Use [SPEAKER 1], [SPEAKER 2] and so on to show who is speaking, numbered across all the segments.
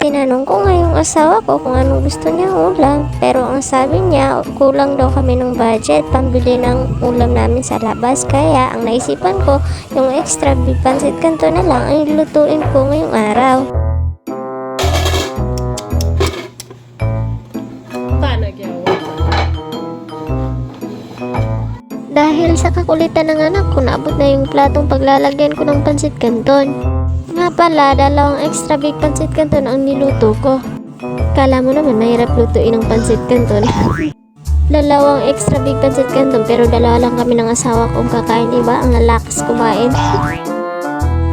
[SPEAKER 1] Tinanong ko nga yung asawa ko kung anong gusto niya ulam. Pero ang sabi niya, kulang daw kami ng budget pambili ng ulam namin sa labas. Kaya ang naisipan ko, yung extra beef pancit canton na lang ay lutuin ko ngayong araw. Dahil sa kakulitan ng anak ko, naabot na yung platong paglalagyan ko ng pancit canton. Nga pala, dalawang extra big pancit canton ang niluto ko. Kala mo naman mahirap lutuin ng pancit canton. Dalawang extra big pancit canton pero dalawa lang kami ng asawa kong kakain, diba? Ang lalakas kumain.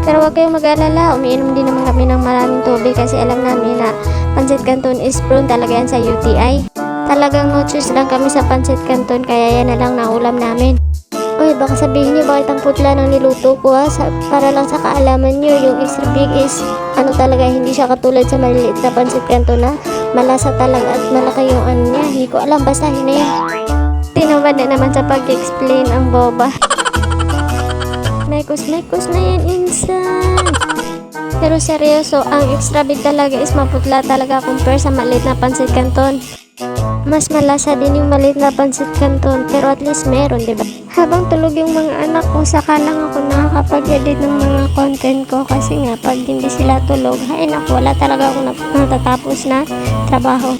[SPEAKER 1] Pero wag kayong mag-alala, umiinom din naman kami ng maraming tubig kasi alam namin na pancit canton is prone talaga yan sa UTI. Talagang no choice lang kami sa pancit canton kaya yan na lang na ulam namin. Uy, baka sabihin niyo bakit ang putla ng niluto ko ha? Para lang sa kaalaman niyo, yung extra big is talaga, hindi siya katulad sa maliliit na pancit canton na malasa talaga at malaki yung niya. Hindi ko alam, basta yun na yan. Tinawad na naman sa pag-explain ang boba. Mekos na yan insan. Pero seryoso, ang extra big talaga is maputla talaga compare sa maliit na pancit canton. Mas malasa din yung maliit na pancit canton pero at least meron, diba? Habang tulog yung mga anak ko, saka lang ako nakakapag-edit ng mga content ko kasi nga pag hindi sila tulog, ay naku, wala talaga ako natatapos na trabaho.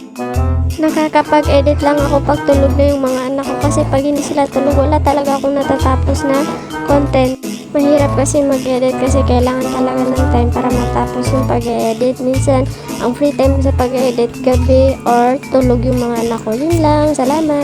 [SPEAKER 1] Nakakapag-edit lang ako pag tulog na yung mga anak ko kasi pag hindi sila tulog, wala talaga ako natatapos na content. Mahirap kasi mag-edit kasi kailangan talaga ng time para matapos yung pag-edit. Minsan, ang free time ko sa pag-edit gabi or tulog yung mga anak ko. Yun lang, salamat!